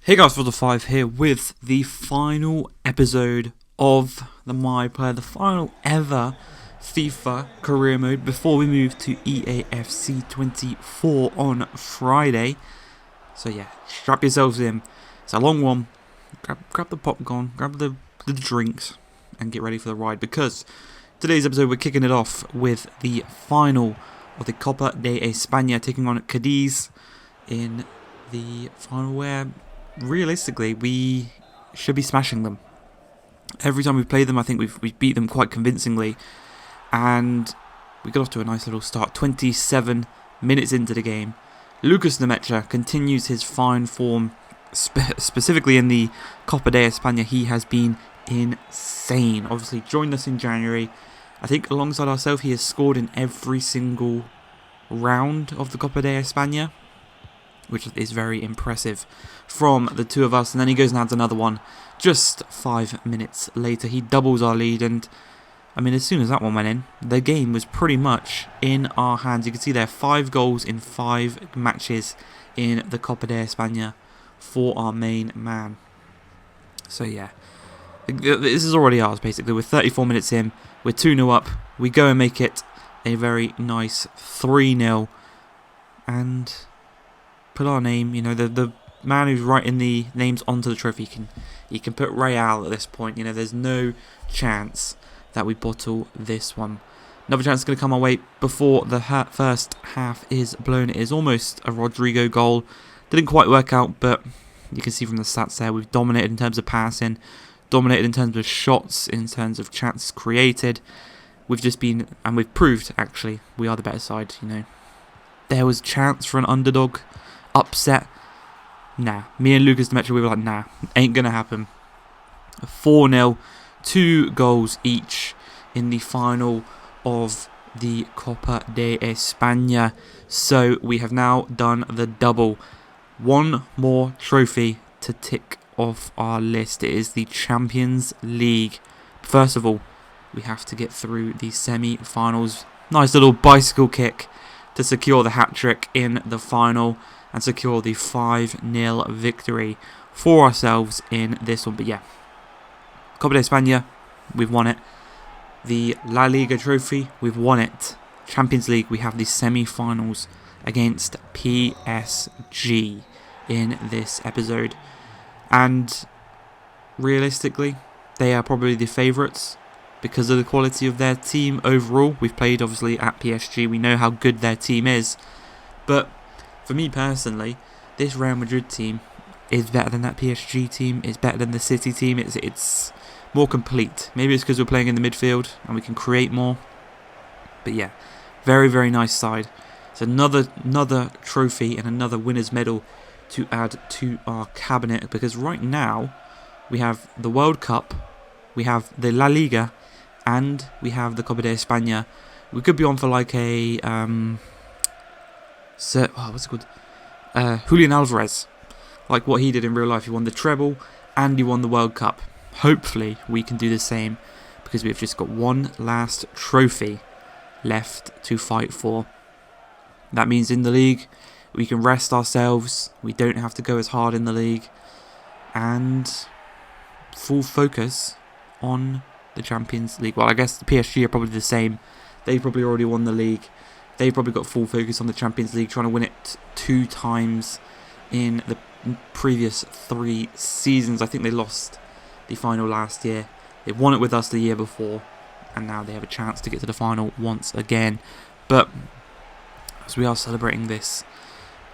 Hey guys, for the 5 here with the final episode of the My Player, the final ever FIFA career mode before we move to EAFC 24 on Friday. So yeah, strap yourselves in. It's a long one. Grab the popcorn, grab the drinks, and get ready for the ride, because today's episode we're kicking it off with the final of the Copa de España, taking on Cadiz in the final where realistically we should be smashing them. Every time we've played them, I think we've beat them quite convincingly, and we got off to a nice little start. 27 minutes into the game, Lucas Nemecha continues his fine form, specifically in the Copa de España. He has been insane. Obviously joined us in January. I think alongside ourselves he has scored in every single round of the Copa de España, which is very impressive from the two of us. And then he goes and adds another one just 5 minutes later. He doubles our lead, and I mean, as soon as that one went in, the game was pretty much in our hands. You can see there 5 goals in 5 matches in the Copa de España for our main man. So yeah, this is already ours basically. We're 34 minutes in, we're 2-0 up, we go and make it a very nice 3-0, and put our name, the man who's writing the names onto the trophy, he can put Real at this point. There's no chance that we bottle this one. Another chance is going to come our way before the first half is blown. It is almost a Rodrigo goal. Didn't quite work out, but you can see from the stats there, we've dominated in terms of passing, dominated in terms of shots, in terms of chances created. We've just been, and we've proved, actually, we are the better side. There was chance for an underdog upset. Nah, me and Lucas Demetri, we were like, nah, ain't gonna happen. 4-0, 2 goals each in the final of the Copa de España. So we have now done the double. One more trophy to tick off our list. It is the Champions League. First of all, we have to get through the semi-finals. Nice little bicycle kick to secure the hat-trick in the final and secure the 5-0 victory for ourselves in this one. But yeah, Copa de España, we've won it. The La Liga trophy, we've won it. Champions League, we have the semi-finals against PSG in this episode. And realistically, they are probably the favourites because of the quality of their team overall. We've played obviously at PSG, we know how good their team is. But for me personally, this Real Madrid team is better than that PSG team. It's better than the City team. It's more complete. Maybe it's because we're playing in the midfield and we can create more. But yeah, very, very nice side. It's another trophy and another winner's medal to add to our cabinet, because right now we have the World Cup, we have the La Liga, and we have the Copa de España. We could be on for like a what's it called? Julian Alvarez, like what he did in real life. He won the treble and he won the World Cup. Hopefully we can do the same, because we've just got one last trophy left to fight for. That means in the league we can rest ourselves. We don't have to go as hard in the league, and full focus on the Champions League. Well, I guess the PSG are probably the same. They've probably already won the league. They've probably got full focus on the Champions League, trying to win it 2 times in the previous 3 seasons. I think they lost the final last year. They won it with us the year before, and now they have a chance to get to the final once again. But as we are celebrating this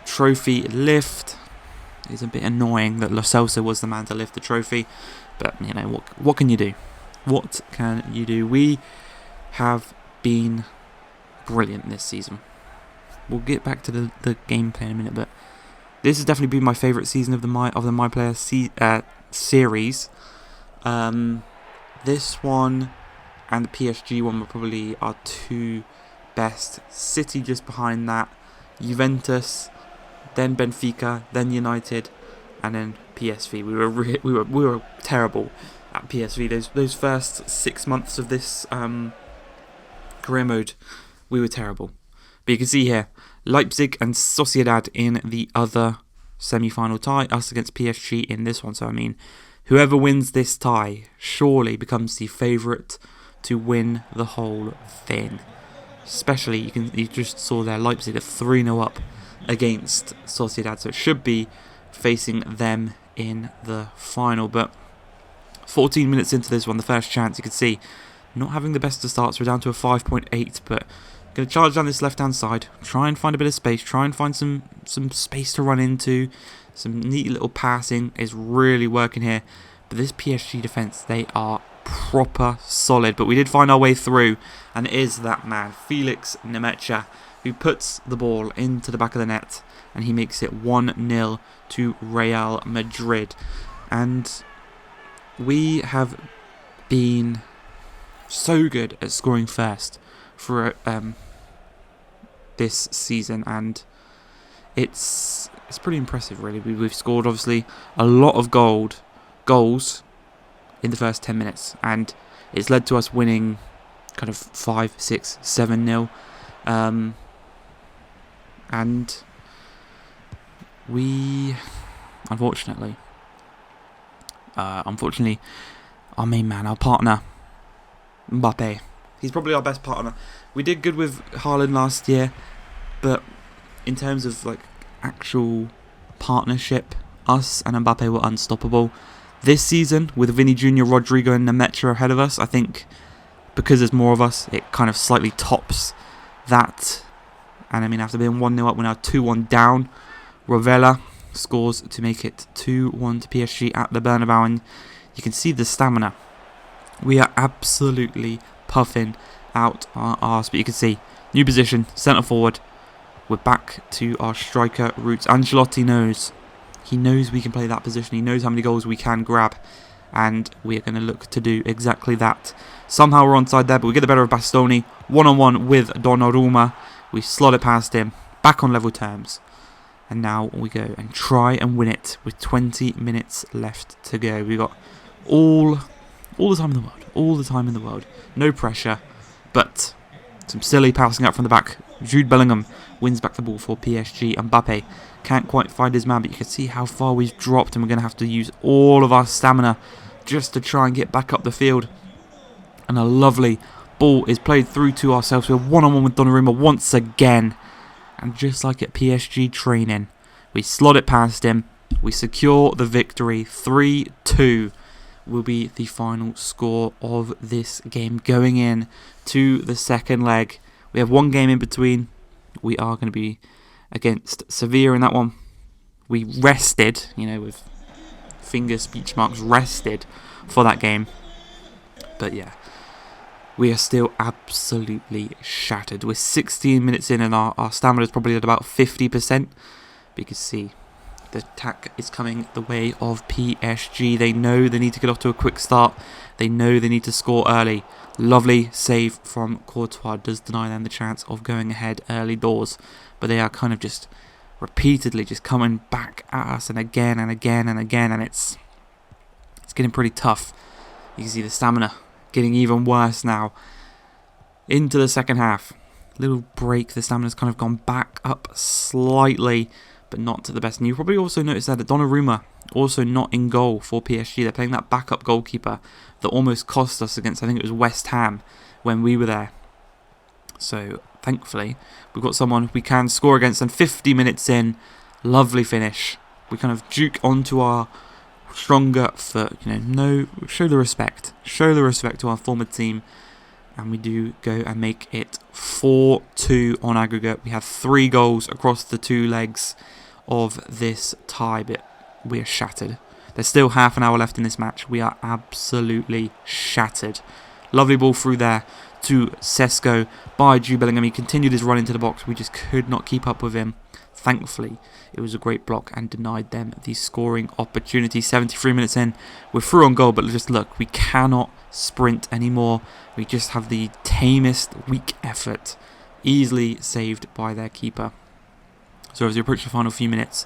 trophy lift, it's a bit annoying that Lo Celso was the man to lift the trophy. But what can you do? What can you do? We have been brilliant this season. We'll get back to the gameplay in a minute, but this has definitely been my favourite season of the My Player series. This one and the PSG one were probably our 2 best. City just behind that, Juventus, then Benfica, then United, and then PSV. We were terrible at PSV. Those first 6 months of this career mode, we were terrible. But you can see here, Leipzig and Sociedad in the other semi-final tie, us against PSG in this one. So, I mean, whoever wins this tie surely becomes the favourite to win the whole thing. Especially, you just saw there, Leipzig are 3-0 up against Sociedad, so it should be facing them in the final. But 14 minutes into this one, the first chance, you can see, not having the best of starts. We're down to a 5.8, but going to charge down this left-hand side, try and find a bit of space, try and find some space to run into. Some neat little passing is really working here. But this PSG defence, they are proper solid. But we did find our way through, and it is that man, Felix Nemecha, who puts the ball into the back of the net, and he makes it 1-0 to Real Madrid. And we have been so good at scoring first for this season, and it's pretty impressive, really. We've scored, obviously, a lot of goals in the first 10 minutes, and it's led to us winning kind of 5, 6, 7-0. And we, unfortunately, our main man, our partner, Mbappe, he's probably our best partner. We did good with Haaland last year, but in terms of like actual partnership, us and Mbappe were unstoppable. This season, with Vinny Jr., Rodrigo and Nemecha ahead of us, I think because there's more of us, it kind of slightly tops that. And I mean, after being 1-0 up, we're now 2-1 down. Rovella scores to make it 2-1 to PSG at the Bernabeu, and you can see the stamina. We are absolutely puffing out our arse, but you can see, new position, centre forward. We're back to our striker roots. Ancelotti knows. He knows we can play that position. He knows how many goals we can grab, and we are going to look to do exactly that. Somehow we're onside there, but we get the better of Bastoni. One-on-one with Donnarumma. We slot it past him, back on level terms. And now we go and try and win it with 20 minutes left to go. We've got all the time in the world. All the time in the world. No pressure, but some silly passing out from the back. Jude Bellingham wins back the ball for PSG. Mbappe can't quite find his man, but you can see how far we've dropped, and we're going to have to use all of our stamina just to try and get back up the field. And a lovely ball is played through to ourselves. We're one-on-one with Donnarumma once again. And just like at PSG training, we slot it past him. We secure the victory. 3-2 will be the final score of this game going in to the second leg. We have one game in between. We are going to be against Sevilla in that one. We rested, with finger speech marks, rested for that game. But yeah, we are still absolutely shattered. We're 16 minutes in, and our stamina is probably at about 50%. But you can see the attack is coming the way of PSG. They know they need to get off to a quick start. They know they need to score early. Lovely save from Courtois does deny them the chance of going ahead early doors. But they are kind of just repeatedly just coming back at us, and again and again and again. And it's getting pretty tough. You can see the stamina getting even worse now. Into the second half. Little break. The stamina's kind of gone back up slightly, but not to the best. And you probably also noticed that Donnarumma also not in goal for PSG. They're playing that backup goalkeeper that almost cost us against, I think it was West Ham when we were there. So thankfully we've got someone we can score against, and 50 minutes in, lovely finish. We kind of duke onto our stronger foot, show the respect to our former team, and we do go and make it 4-2 on aggregate. We have 3 goals across the 2 legs of this tie, but we are shattered. There's still half an hour left in this match. We are absolutely shattered. Lovely ball through there to Sesko by Jude Bellingham. He continued his run into the box. We just could not keep up with him. Thankfully, it was a great block and denied them the scoring opportunity. 73 minutes in, we're through on goal, but just look, we cannot sprint anymore. We just have the tamest weak effort, easily saved by their keeper. So as we approach the final few minutes,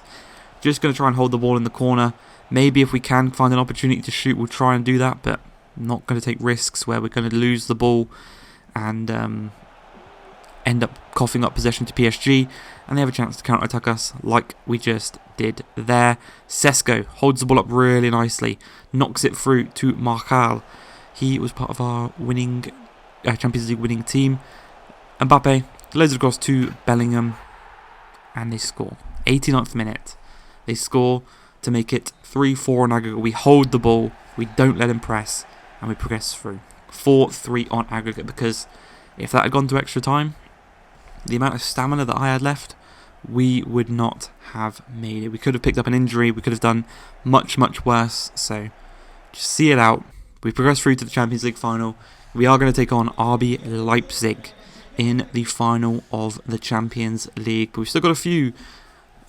just going to try and hold the ball in the corner. Maybe if we can find an opportunity to shoot, we'll try and do that, but not going to take risks where we're going to lose the ball and end up coughing up possession to PSG, and they have a chance to counter-attack us like we just did there. Sesko holds the ball up really nicely, knocks it through to Marcal. He was part of our winning Champions League winning team. Mbappe lays it across to Bellingham, and they score. 89th minute. They score to make it 3-4 on aggregate. We hold the ball, we don't let him press, and we progress through. 4-3 on aggregate, because if that had gone to extra time, the amount of stamina that I had left, we would not have made it. We could have picked up an injury, we could have done much, much worse. So just see it out. We progress through to the Champions League final. We are going to take on RB Leipzig in the final of the Champions League. But we've still got a few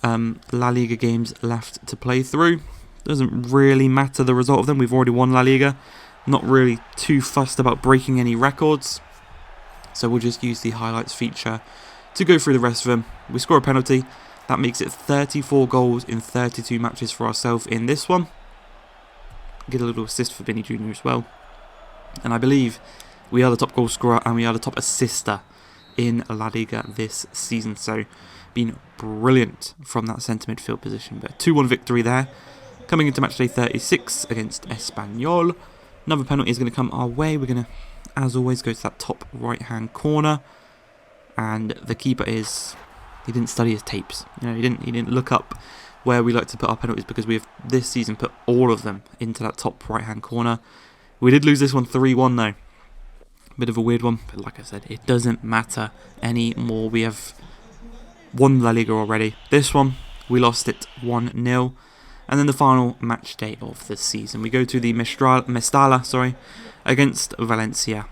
La Liga games left to play through. Doesn't really matter the result of them. We've already won La Liga. Not really too fussed about breaking any records. So we'll just use the highlights feature to go through the rest of them. We score a penalty. That makes it 34 goals in 32 matches for ourselves in this one. Get a little assist for Vinny Jr. as well. And I believe we are the top goal scorer and we are the top assister in La Liga this season. So been brilliant from that centre midfield position. But 2-1 victory there. Coming into match day 36 against Espanyol. Another penalty is going to come our way. We're going to, as always, go to that top right-hand corner. And the keeper he didn't study his tapes. You know, he didn't look up where we like to put our penalties, because we have this season put all of them into that top right-hand corner. We did lose this one 3-1 though. Bit of a weird one, but like I said, it doesn't matter anymore. We have won La Liga already. This one, we lost it 1-0. And then the final match day of the season, we go to the Mestalla, against Valencia.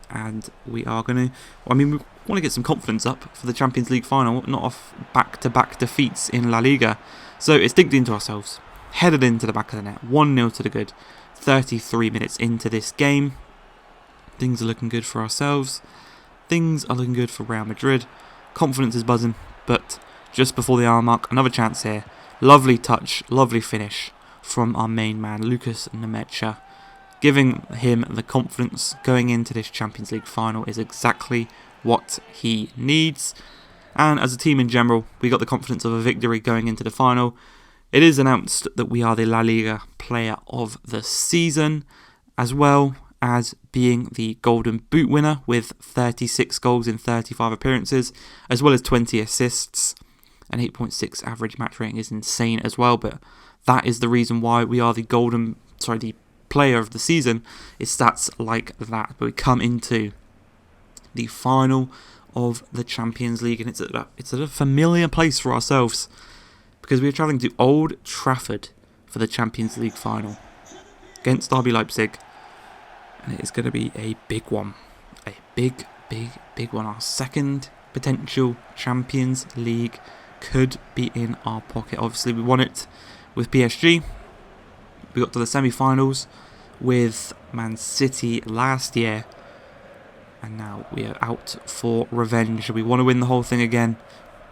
And we are going to, we want to get some confidence up for the Champions League final, not off back-to-back defeats in La Liga. So it's digged into ourselves, headed into the back of the net, 1-0 to the good, 33 minutes into this game. Things are looking good for ourselves. Things are looking good for Real Madrid. Confidence is buzzing, but just before the hour mark, another chance here. Lovely touch, lovely finish from our main man, Lucas Nemecha. Giving him the confidence going into this Champions League final is exactly what he needs. And as a team in general, we got the confidence of a victory going into the final. It is announced that we are the La Liga Player of the Season, as well as being the Golden Boot winner with 36 goals in 35 appearances, as well as 20 assists. An 8.6 average match rating is insane as well, but that is the reason why we are the the Player of the Season, is stats like that. But we come into the final of the Champions League, and it's at a familiar place for ourselves, because we are travelling to Old Trafford for the Champions League final against RB Leipzig, and it is going to be a big one, a big one. Our second potential Champions League could be in our pocket. Obviously, we won it with PSG. We got to the semi-finals with Man City last year, and now we are out for revenge. We want to win the whole thing again.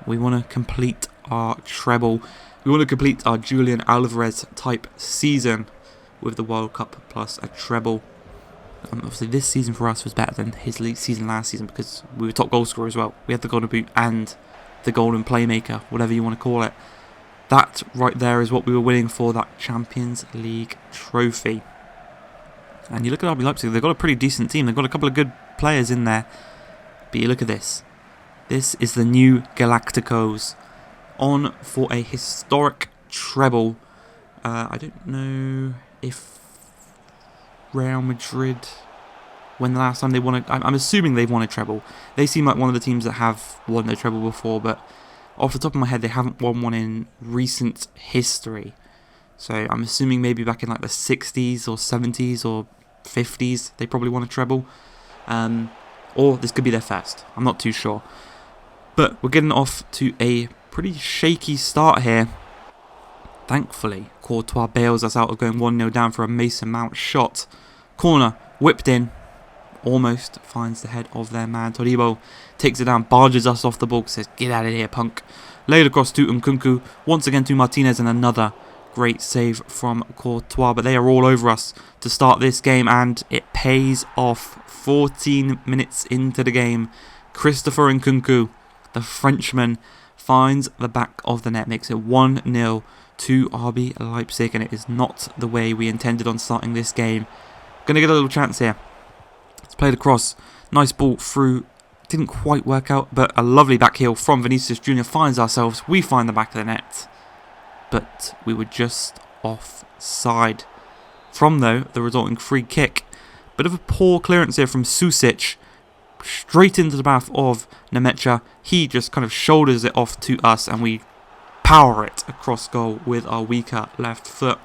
We want to complete our treble. We want to complete our Julian Alvarez type season with the World Cup plus a treble. Obviously, this season for us was better than his league season last season, because we were top goal scorer as well. We had the Golden Boot and the Golden Playmaker, whatever you want to call it. That right there is what we were winning for, that Champions League trophy. And you look at RB Leipzig, they've got a pretty decent team. They've got a couple of good players in there. But you look at this. This is the new Galacticos on for a historic treble. I don't know if Real Madrid, when the last time they won I'm assuming they've won a treble. They seem like one of the teams that have won a treble before, but off the top of my head, they haven't won one in recent history. So I'm assuming maybe back in like the 60s or 70s or 50s, they probably won a treble. Or this could be their first. I'm not too sure. But we're getting off to a pretty shaky start here. Thankfully, Courtois bails us out of going 1-0 down for a Mason Mount shot. Corner, whipped in. Almost finds the head of their man. Todibo takes it down, barges us off the ball, says, "Get out of here, punk." Laid across to Nkunku, once again to Martinez, and another great save from Courtois. But they are all over us to start this game, and it pays off. 14 minutes into the game, Christopher Nkunku, the Frenchman, finds the back of the net, makes it 1-0 to RB Leipzig, and it is not the way we intended on starting this game. Going to get a little chance here. It's played across. Nice ball through. Didn't quite work out, but a lovely back heel from Vinicius Jr. finds ourselves. We find the back of the net, but we were just offside. From, though, the resulting free kick. Bit of a poor clearance here from Susic. Straight into the path of Nemecha. He just kind of shoulders it off to us, and we power it across goal with our weaker left foot.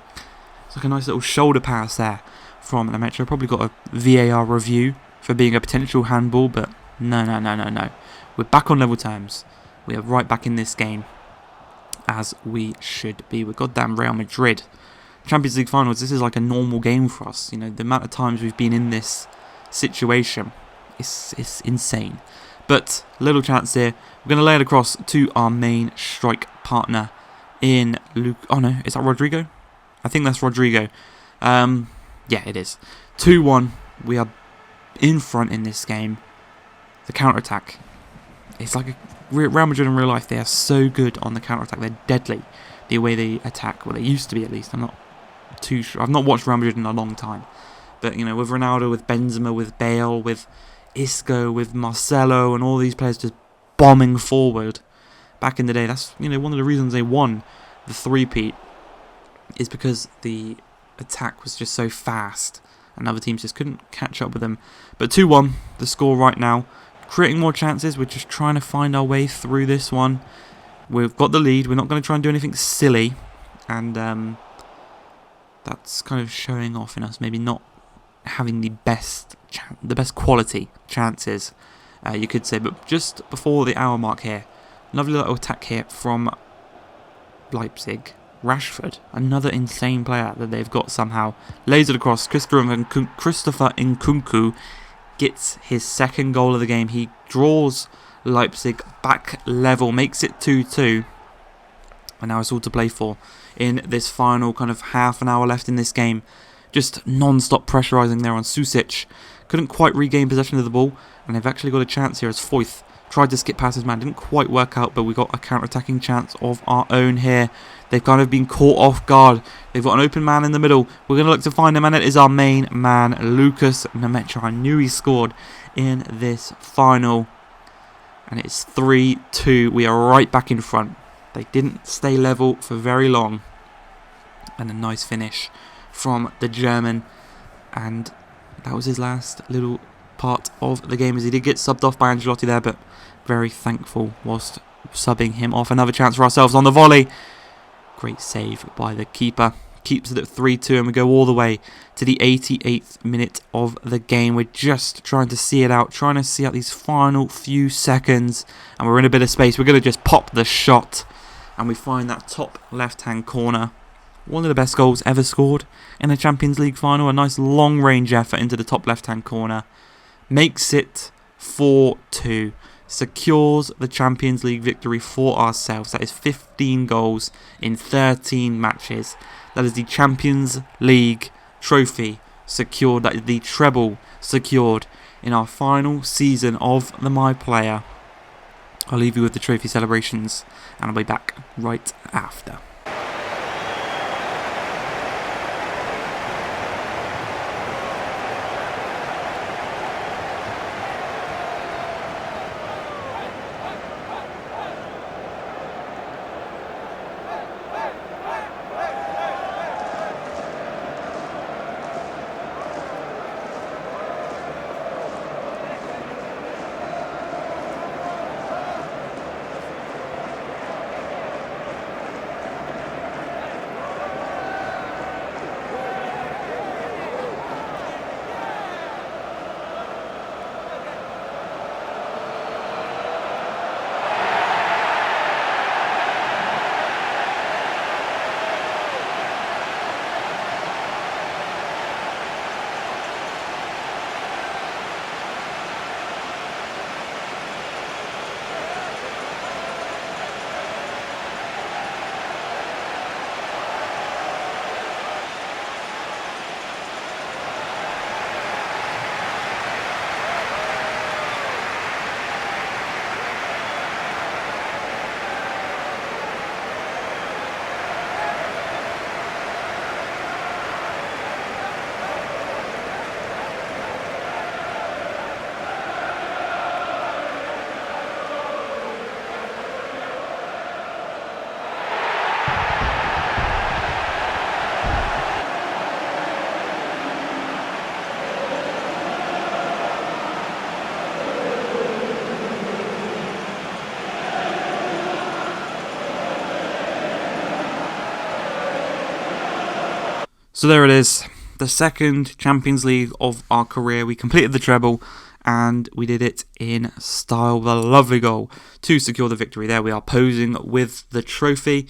It's like a nice little shoulder pass there from Nemecha. Probably got a VAR review for being a potential handball, but no. We're back on level terms. We are right back in this game, as we should be. We're goddamn Real Madrid. Champions League finals, this is like a normal game for us. You know, the amount of times we've been in this situation is insane. But little chance here. We're going to lay it across to our main strike partner in Luke. Oh no, is that Rodrigo? I think that's Rodrigo. Yeah, it is. 2-1. We are in front in this game. The counter-attack. It's like Real Madrid in real life. They are so good on the counter-attack. They're deadly. The way they attack. Well, they used to be at least. I'm not too sure. I've not watched Real Madrid in a long time. But, you know, with Ronaldo, with Benzema, with Bale, with Isco, with Marcelo, and all these players just bombing forward. Back in the day, that's, you know, one of the reasons they won the three-peat is because the attack was just so fast and other teams just couldn't catch up with them. But 2-1, the score right now. Creating more chances. We're just trying to find our way through this one. We've got the lead. We're not going to try and do anything silly. And that's kind of showing off in us. Maybe not having the best quality chances, you could say. But just before the hour mark here, lovely little attack here from Leipzig. Rashford, another insane player that they've got somehow, lays it across. Christopher Nkunku gets his second goal of the game. He draws Leipzig back level, makes it 2-2. And now it's all to play for in this final kind of half an hour left in this game. Just non-stop pressurising there on Susic. Couldn't quite regain possession of the ball. And they've actually got a chance here as Foyth tried to skip past his man. Didn't quite work out, but we got a counter-attacking chance of our own here. They've kind of been caught off guard. They've got an open man in the middle. We're going to look to find him, and it is our main man, Lucas Nemecha. I knew he scored in this final. And it's 3-2. We are right back in front. They didn't stay level for very long. And a nice finish from the German. And that was his last little part of the game, as he did get subbed off by Ancelotti there, but very thankful whilst subbing him off. Another chance for ourselves on the volley. Great save by the keeper. Keeps it at 3-2, and we go all the way to the 88th minute of the game. We're just trying to see it out, trying to see out these final few seconds, and we're in a bit of space. We're going to just pop the shot, and we find that top left-hand corner. One of the best goals ever scored in a Champions League final. A nice long-range effort into the top left-hand corner. Makes it 4-2. Secures the Champions League victory for ourselves. That is 15 goals in 13 matches. That is the Champions League trophy secured. That is the treble secured in our final season of the My Player. I'll leave you with the trophy celebrations, and I'll be back right after. So there it is, the second Champions League of our career. We completed the treble, and we did it in style. The lovely goal to secure the victory. There we are, posing with the trophy.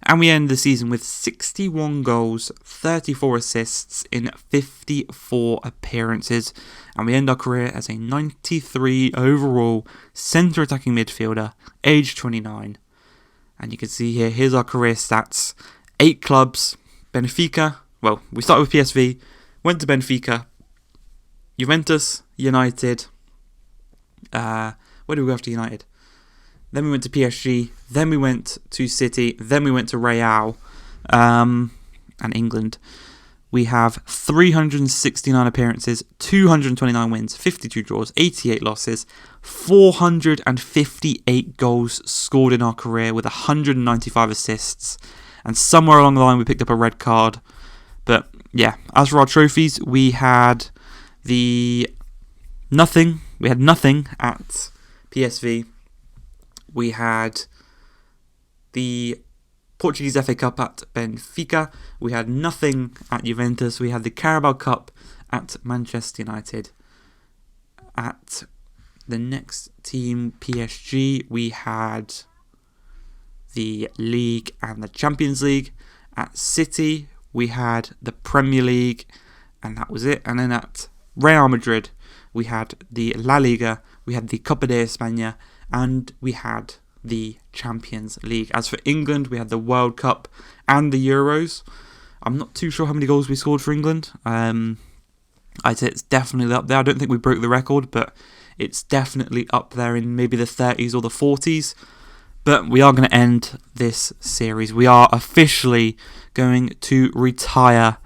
And we end the season with 61 goals, 34 assists in 54 appearances. And we end our career as a 93 overall centre attacking midfielder, age 29. And you can see here, here's our career stats. 8 clubs, Benfica, well, we started with PSV, went to Benfica, Juventus, United, where did we go after United? Then we went to PSG, then we went to City, then we went to Real, and England. We have 369 appearances, 229 wins, 52 draws, 88 losses, 458 goals scored in our career with 195 assists, and somewhere along the line we picked up a red card. But yeah, as for our trophies, we had nothing at PSV. We had the Portuguese FA Cup at Benfica. We had nothing at Juventus. We had the Carabao Cup at Manchester United. At the next team, PSG, we had the League and the Champions League. At City, we had the Premier League, and that was it. And then at Real Madrid, we had the La Liga, we had the Copa de España, and we had the Champions League. As for England, we had the World Cup and the Euros. I'm not too sure how many goals we scored for England. I'd say it's definitely up there. I don't think we broke the record, but it's definitely up there in maybe the 30s or the 40s. But we are going to end this series. We are officially going to retire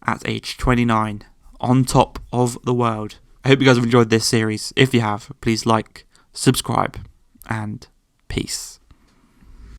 at age 29 on top of the world. I hope you guys have enjoyed this series. If you have, please like, subscribe, and peace.